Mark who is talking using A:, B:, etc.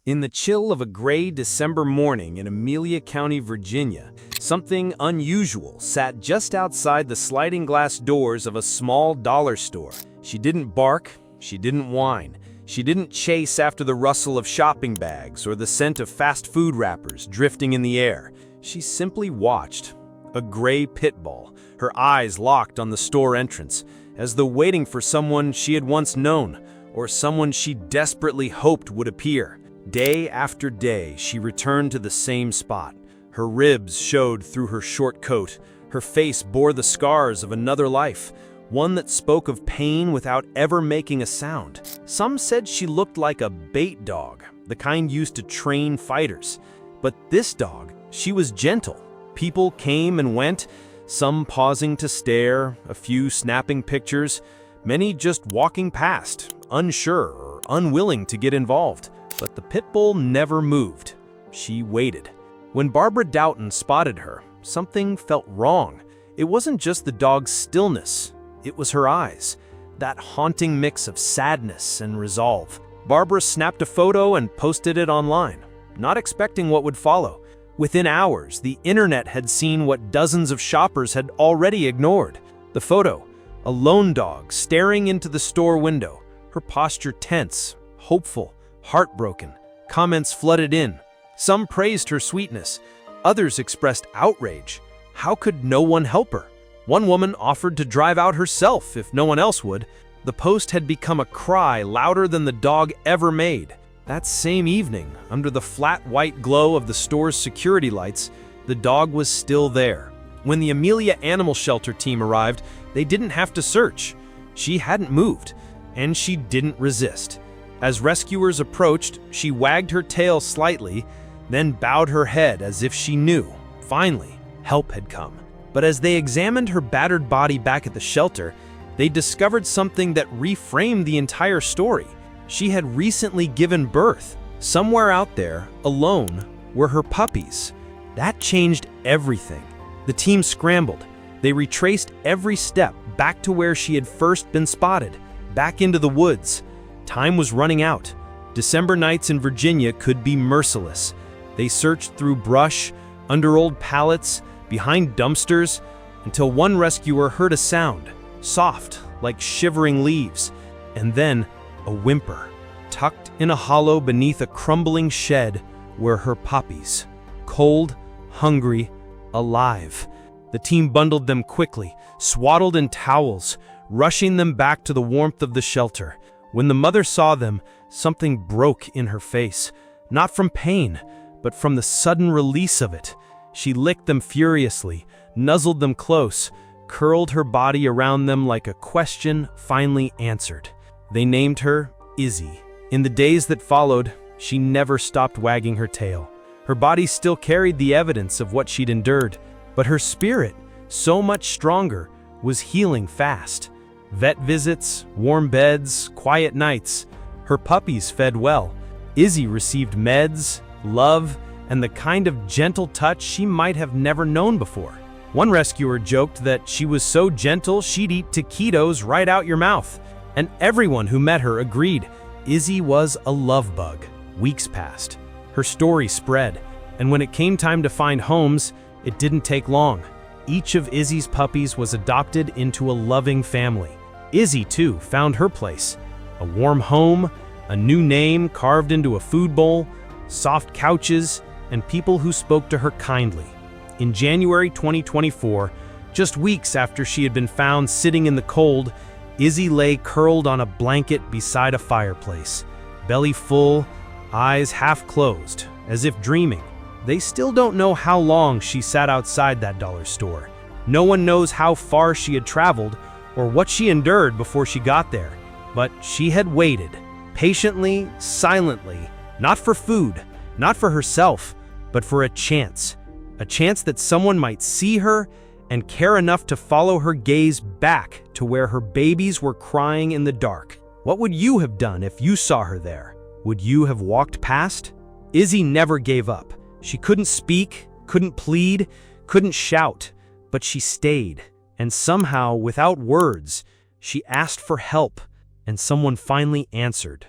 A: In the chill of a gray December morning in Amelia County, Virginia, something unusual sat just outside the sliding glass doors of a small dollar store. She didn't bark, she didn't whine, she didn't chase after the rustle of shopping bags or the scent of fast food wrappers drifting in the air. She simply watched. A gray pit bull, her eyes locked on the store entrance, as though waiting for someone she had once known, or someone she desperately hoped would appear. Day after day, she returned to the same spot. Her ribs showed through her short coat. Her face bore the scars of another life, one that spoke of pain without ever making a sound. Some said she looked like a bait dog, the kind used to train fighters. But this dog, she was gentle. People came and went, some pausing to stare, a few snapping pictures, many just walking past, unsure or unwilling to get involved. But the pit bull never moved. She waited. When Barbara Doughton spotted her, something felt wrong. It wasn't just the dog's stillness, it was her eyes, that haunting mix of sadness and resolve. Barbara snapped a photo and posted it online, not expecting what would follow. Within hours, the internet had seen what dozens of shoppers had already ignored. The photo, a lone dog staring into the store window, her posture tense, hopeful, heartbroken. Comments flooded in. Some praised her sweetness. Others expressed outrage. How could no one help her? One woman offered to drive out herself if no one else would. The post had become a cry louder than the dog ever made. That same evening, under the flat white glow of the store's security lights, the dog was still there. When the Amelia Animal Shelter team arrived, they didn't have to search. She hadn't moved, and she didn't resist. As rescuers approached, she wagged her tail slightly, then bowed her head as if she knew, finally, help had come. But as they examined her battered body back at the shelter, they discovered something that reframed the entire story. She had recently given birth. Somewhere out there, alone, were her puppies. That changed everything. The team scrambled. They retraced every step back to where she had first been spotted, back into the woods. Time was running out. December nights in Virginia could be merciless. They searched through brush, under old pallets, behind dumpsters, until one rescuer heard a sound, soft, like shivering leaves, and then a whimper. Tucked in a hollow beneath a crumbling shed were her puppies, cold, hungry, alive. The team bundled them quickly, swaddled in towels, rushing them back to the warmth of the shelter. When the mother saw them, something broke in her face, not from pain, but from the sudden release of it. She licked them furiously, nuzzled them close, curled her body around them like a question finally answered. They named her Izzy. In the days that followed, she never stopped wagging her tail. Her body still carried the evidence of what she'd endured, but her spirit, so much stronger, was healing fast. Vet visits, warm beds, quiet nights. Her puppies fed well. Izzy received meds, love, and the kind of gentle touch she might have never known before. One rescuer joked that she was so gentle she'd eat taquitos right out your mouth. And everyone who met her agreed. Izzy was a love bug. Weeks passed. Her story spread. And when it came time to find homes, it didn't take long. Each of Izzy's puppies was adopted into a loving family. Izzy, too, found her place. A warm home, a new name carved into a food bowl, soft couches, and people who spoke to her kindly. In January 2024, just weeks after she had been found sitting in the cold, Izzy lay curled on a blanket beside a fireplace, belly full, eyes half closed, as if dreaming. They still don't know how long she sat outside that dollar store. No one knows how far she had traveled or what she endured before she got there. But she had waited, patiently, silently, not for food, not for herself, but for a chance that someone might see her and care enough to follow her gaze back to where her babies were crying in the dark. What would you have done if you saw her there? Would you have walked past? Izzy never gave up. She couldn't speak, couldn't plead, couldn't shout, but she stayed. And somehow, without words, she asked for help, and someone finally answered.